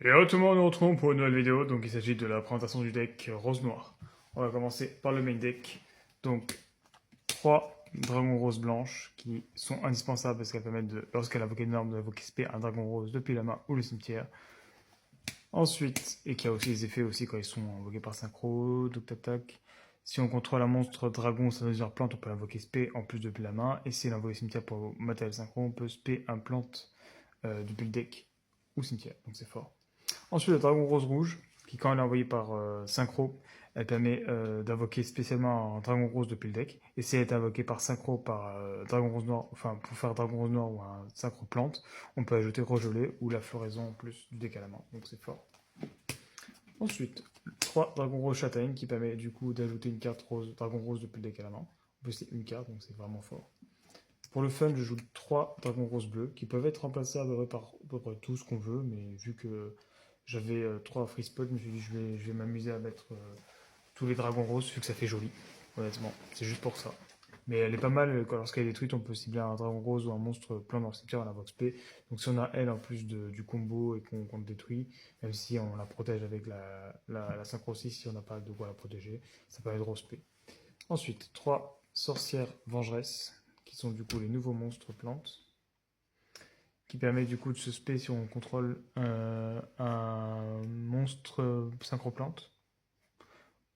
Et tout le monde, nous retrouvons pour une nouvelle vidéo. Donc il s'agit de la présentation du deck rose-noir. On va commencer par le main deck. Donc 3 dragons roses blanches qui sont indispensables parce qu'elles permettent de, lorsqu'elle invoque une arme, d'invoquer SP un dragon rose depuis la main ou le cimetière. Ensuite, et qui a aussi des effets aussi quand ils sont invoqués par synchro, donc tac tac. Si on contrôle un monstre dragon ou sa deuxième plante, on peut l'invoquer SP en plus depuis la main. Et si elle invoque cimetière pour matériel synchro, on peut SP un plante depuis le deck ou cimetière. Donc c'est fort. Ensuite, le dragon rose-rouge, qui quand elle est envoyée par synchro, elle permet d'invoquer spécialement un dragon rose depuis le deck. Et si elle est invoquée par synchro par dragon rose noir, enfin pour faire dragon rose noir ou un synchro plante, on peut ajouter regelé ou la floraison en plus du deck à la main. Donc c'est fort. Ensuite, 3 dragons rose châtaigne qui permet du coup d'ajouter une carte rose, dragon rose depuis le deck à la main. En plus, c'est une carte, donc c'est vraiment fort. Pour le fun, je joue 3 dragons roses bleus qui peuvent être remplacés à peu près tout ce qu'on veut, mais vu que j'avais 3 free spots, je me suis dit je vais m'amuser à mettre tous les dragons roses vu que ça fait joli, honnêtement. C'est juste pour ça. Mais elle est pas mal, lorsqu'elle est détruite, on peut cibler un dragon rose ou un monstre plein dans le cimetière à la Vox P. Donc si on a elle en plus du combo et qu'on le détruit, même si on la protège avec la synchro 6, si on n'a pas de quoi la protéger, ça peut être rose P. Ensuite, 3 sorcières vengeresses, qui sont du coup les nouveaux monstres plantes, qui permet du coup de se spé si on contrôle un monstre synchroplante,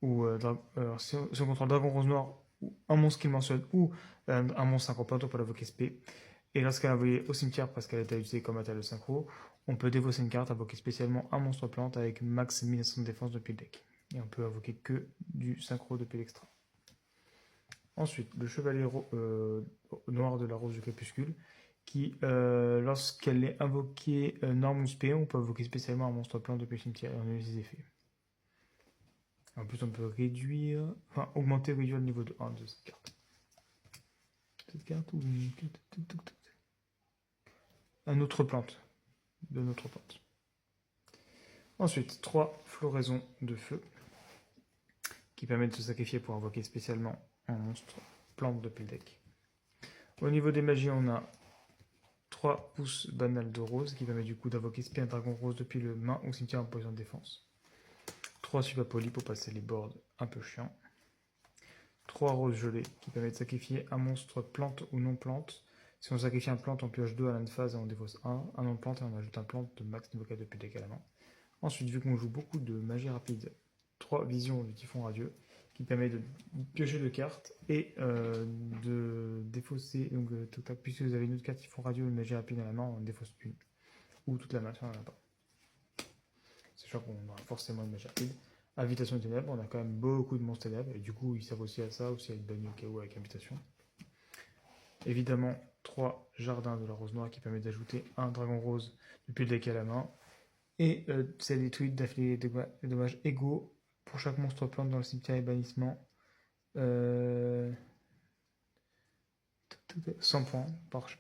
ou si on contrôle Dragon Rose Noir, ou un monstre qu'il mentionne, ou un monstre synchroplante, on peut l'invoquer spé. Et lorsqu'elle est envoyée au cimetière parce qu'elle a été utilisée comme matériel de synchro, on peut défausser une carte, invoquer spécialement un monstre plante avec max 1900 de défense depuis le deck. Et on peut invoquer que du synchro depuis l'extra. Ensuite, le chevalier noir de la rose du crépuscule, qui, lorsqu'elle est invoquée norme ou spé, on peut invoquer spécialement un monstre plein depuis le cimetière et on a ses effets. En plus, on peut réduire, enfin, augmenter ou réduire le niveau de 1 de cette carte. Cette carte ou un autre plante, de notre plante. Ensuite, 3 floraisons de feu, qui permettent de se sacrifier pour invoquer spécialement un monstre plante depuis le deck. Au niveau des magies, on a 3 pouces banales de rose qui permet du coup d'invoquer spé un dragon rose depuis le main ou cimetière en position de défense. 3 super-polis pour passer les boards un peu chiants. 3 roses gelées qui permettent de sacrifier un monstre plante ou non plante. Si on sacrifie un plante, on pioche 2 à l'endphase et on défausse 1 non plante et on ajoute un plante de max niveau 4 depuis le deck à la main. Ensuite, vu qu'on joue beaucoup de magie rapide, 3 visions du typhon radieux qui permet de piocher 2 cartes et de défausser. Donc, puisque vous avez une autre carte typhon radieux ou une magie rapide à la main, on défausse une. Ou toute la main si on n'en a pas. Sachant qu'on a forcément une magie rapide. Invitation des ténèbres, on a quand même beaucoup de monstres ténèbres, et du coup ils servent aussi à ça, aussi à être bannis au cas où avec invitation. Évidemment, 3 jardins de la rose noire qui permettent d'ajouter un dragon rose depuis le deck à la main. Et c'est des tweets d'affilée des dommages égaux pour chaque monstre plante dans le cimetière et bannissement. Euh, 100 points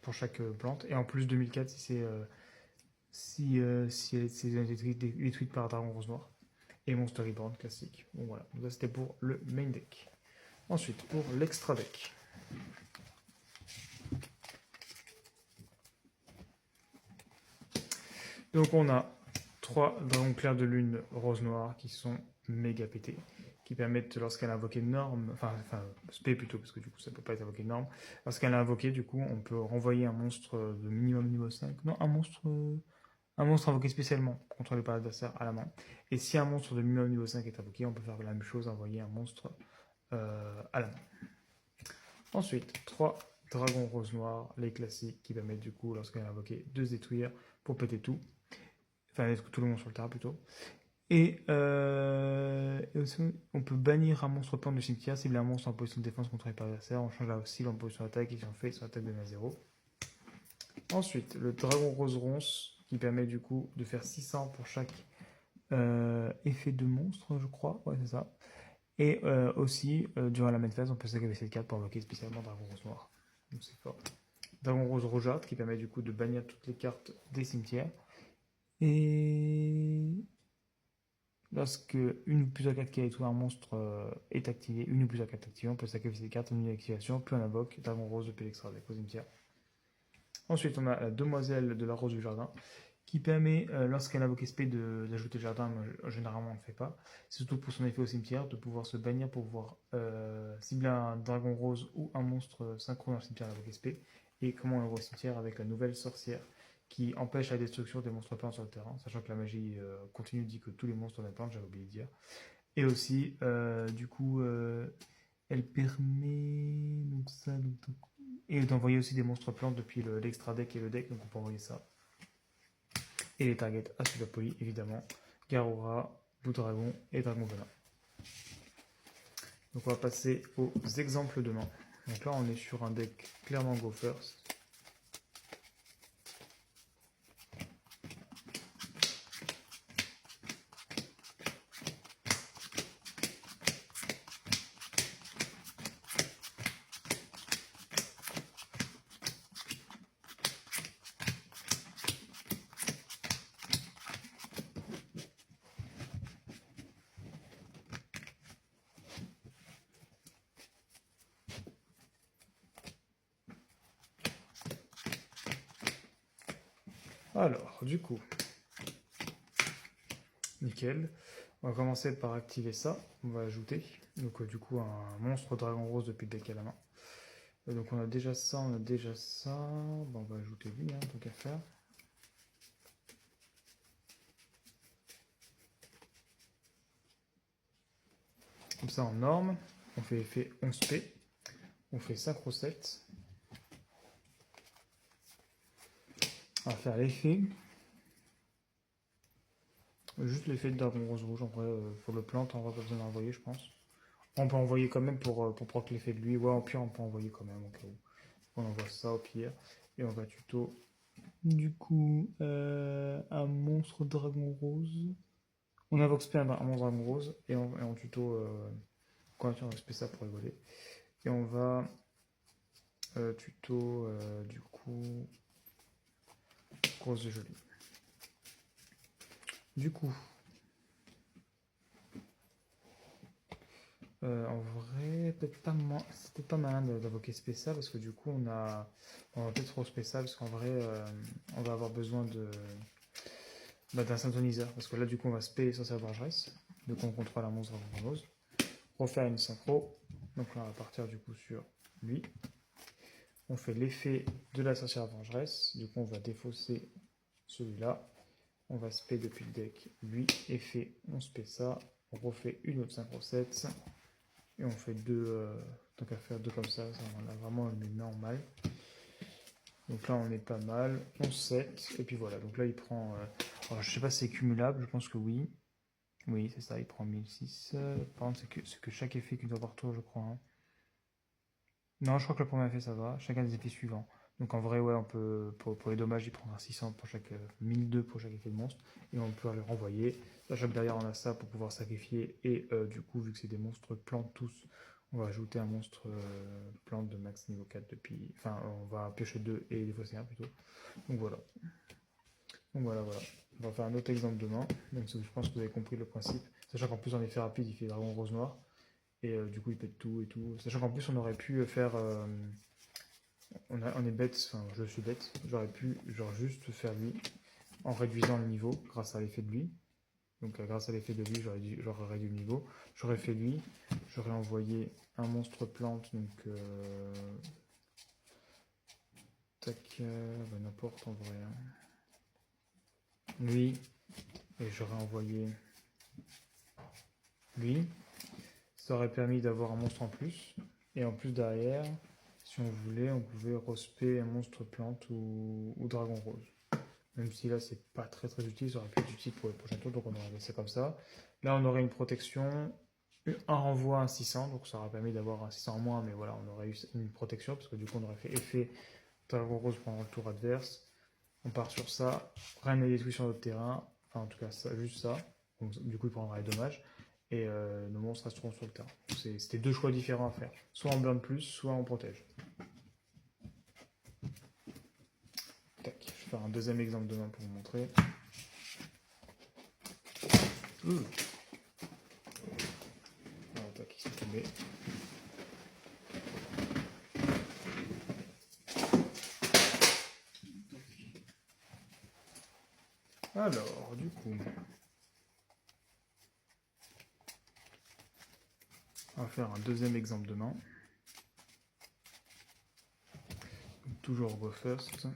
pour chaque plante. Et en plus 2004 si c'est si elle est détruite par Dragon Rose Noir. Et Monster Reborn classique. Bon voilà, donc ça c'était pour le main deck. Ensuite, pour l'extra deck. Donc on a 3 dragons clairs de lune rose-noir qui sont méga pétés, qui permettent, lorsqu'elle a invoqué norme, enfin spé plutôt, parce que du coup ça peut pas être invoqué norme, lorsqu'elle a invoqué, du coup, on peut renvoyer un monstre de minimum niveau 5, non, un monstre invoqué spécialement, contrôlé par l'adversaire à la main. Et si un monstre de minimum niveau 5 est invoqué, on peut faire la même chose, envoyer un monstre à la main. Ensuite, 3 dragons rose-noir, les classiques, qui permettent du coup, lorsqu'elle est invoquée, de se détruire pour péter tout. Enfin, tout le monde sur le terrain plutôt. Et aussi, on peut bannir un monstre plante du cimetière, cibler un monstre en position de défense contre l'adversaire, on change la cible en position d'attaque et si on fait son attaque de 1 à 0. Ensuite, le dragon rose ronce, qui permet du coup de faire 600 pour chaque effet de monstre, je crois. Ouais, c'est ça. Et aussi, durant la main phase, on peut sacrifier cette carte pour invoquer spécialement Dragon Rose Noir. Donc c'est fort. Dragon Rose Rougeâtre qui permet du coup de bannir toutes les cartes des cimetières. Et lorsque une ou plusieurs cartes qui a été un monstre est activée, une ou plusieurs cartes activées, on peut sacrifier cette carte en une activation, puis on invoque Dragon Rose depuis l'extra deck au cimetière. Ensuite, on a la demoiselle de la rose du jardin qui permet, lorsqu'elle invoque SP, d'ajouter le jardin, mais généralement on ne le fait pas. C'est surtout pour son effet au cimetière, de pouvoir se bannir pour pouvoir cibler un dragon rose ou un monstre synchro dans le cimetière avec SP. Et comment on l'envoie au cimetière avec la nouvelle sorcière qui empêche la destruction des monstres peints sur le terrain, sachant que la magie continue dit que tous les monstres sont peints, j'avais oublié de dire. Et aussi, du coup, elle permet donc ça, et d'envoyer aussi des monstres plantes depuis l'extra deck et le deck, donc on peut envoyer ça. Et les targets à Sudapoli, évidemment, Garura, Boudragon et Dragon Venin. Donc on va passer aux exemples de main. Donc là on est sur un deck clairement Go First. Alors, du coup, nickel. On va commencer par activer ça. On va ajouter, donc du coup, un monstre dragon rose depuis le deck à la main. Donc on a déjà ça, on a déjà ça. Bon, on va ajouter lui, hein, tant qu'à faire. Comme ça en norme, on fait effet 11p. On fait synchro 7. On va faire l'effet. Juste l'effet de dragon rose rouge, en vrai, pour le plante, on va pas besoin d'envoyer, je pense. On peut envoyer quand même pour proc l'effet de lui. Ouais, au pire, on peut envoyer quand même, au cas où. On envoie ça au pire. Et on va tuto. Du coup, un monstre dragon rose. On invoque spé un monstre dragon rose. Et on tuto. Quand on invoque spé ça pour rigoler. Et on va tuto, du coup. Rose de joli. Du coup. En vrai, peut-être pas moins. C'était pas malin d'invoquer spécial parce que du coup on va peut-être trop spécial parce qu'en vrai on va avoir besoin d'un synthoniseur parce que là du coup on va spé sans savoir vengeresse, donc on contrôle un monstre en rose, refaire une synchro, donc là on va partir du coup sur lui, on fait l'effet de la sorcière vengeresse, du coup on va défausser celui-là, on va spé depuis le deck lui, effet, on spé ça, on refait une autre synchro 7. Et on fait deux, tant qu'à faire deux comme ça on a vraiment une normal. Donc là on est pas mal, on 7, et puis voilà, donc là il prend, alors je sais pas si c'est cumulable, je pense que oui. Oui c'est ça, il prend 1006, par contre c'est que chaque effet qu'il doit avoir tour je crois. Hein. Non je crois que le premier effet ça va, chacun des effets suivants. Donc en vrai ouais on peut, pour les dommages il prendra 600 pour chaque, 1002 pour chaque effet de monstre, et on peut le renvoyer. Sachant que derrière on a ça pour pouvoir sacrifier, et du coup vu que c'est des monstres plantes tous, on va ajouter un monstre plante de max niveau 4 depuis. Enfin on va piocher 2 et défausser 1 plutôt. Donc voilà. Donc voilà. On va faire un autre exemple demain, même si je pense que vous avez compris le principe. Sachant qu'en plus en effet rapide il fait dragon rose noir. Et du coup il pète tout et tout. Sachant qu'en plus on aurait pu faire. On est bête, enfin je suis bête. J'aurais pu genre juste faire lui en réduisant le niveau grâce à l'effet de lui. Donc grâce à l'effet de lui, j'aurais réduit le niveau. J'aurais fait lui, j'aurais envoyé un monstre plante, donc tac, n'importe en vrai. Lui, et j'aurais envoyé lui. Ça aurait permis d'avoir un monstre en plus. Et en plus derrière, si on voulait, on pouvait respect un monstre plante ou dragon rose. Même si là c'est pas très utile, ça aurait pu être utile pour les prochains tours, donc on aurait laissé comme ça. Là on aurait une protection, un renvoi, un 600, donc ça aurait permis d'avoir un 600 en moins, mais voilà, on aurait eu une protection, parce que du coup on aurait fait effet dragon rose pendant le tour adverse. On part sur ça, rien n'est détruit sur notre terrain, enfin en tout cas ça, juste ça, donc, du coup il prendra les dommages, et nos monstres resteront sur le terrain. C'était deux choix différents à faire, soit on burn plus, soit on protège. Tac, je vais faire un deuxième exemple demain pour vous montrer. Alors, tac, ils sont tombés. Alors, du coup, on va faire un deuxième exemple de main. Toujours go first.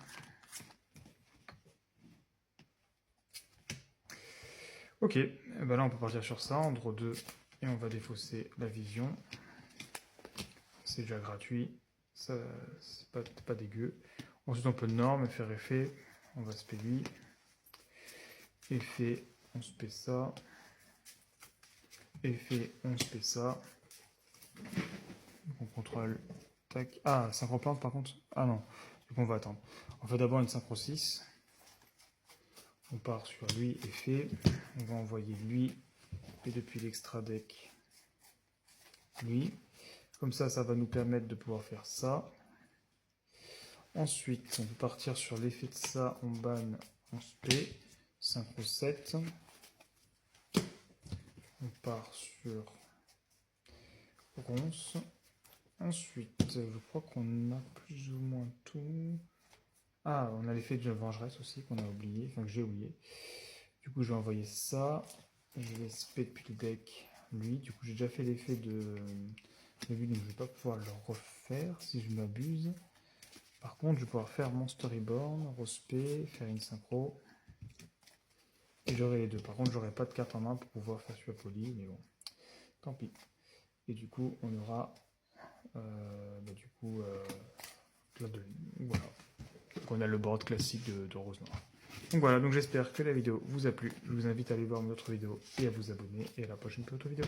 Ok, et ben là on peut partir sur ça, en draw 2, et on va défausser la vision. C'est déjà gratuit, ça c'est pas dégueu. Ensuite on peut norme, faire effet, on va spé lui. Effet, on spé ça. Effet, on spé ça. Donc on contrôle. Tac. Ah, synchro plante par contre. Ah non, donc on va attendre. On fait d'abord une synchro 6. On part sur lui, effet. On va envoyer lui, et depuis l'extra deck, lui. Comme ça, ça va nous permettre de pouvoir faire ça. Ensuite, on peut partir sur l'effet de ça, on banne, on spé. Synchro 7. On part sur ronce. Ensuite, je crois qu'on a plus ou moins tout. Ah, on a l'effet de vengeresse aussi qu'on a oublié, enfin que j'ai oublié. Du coup, je vais envoyer ça. Je vais spé depuis le deck lui. Du coup, j'ai déjà fait l'effet de lui, donc je vais pas pouvoir le refaire si je m'abuse. Par contre, je vais pouvoir faire mon storyboard, respect, faire une synchro. Et j'aurai les deux. Par contre, j'aurai pas de carte en main pour pouvoir faire super poli, mais bon, tant pis. Et du coup, on aura là de, voilà. Donc on a le board classique de Rose Noire. Donc voilà, donc j'espère que la vidéo vous a plu. Je vous invite à aller voir mes autres vidéos et à vous abonner. Et à la prochaine pour une autre vidéo.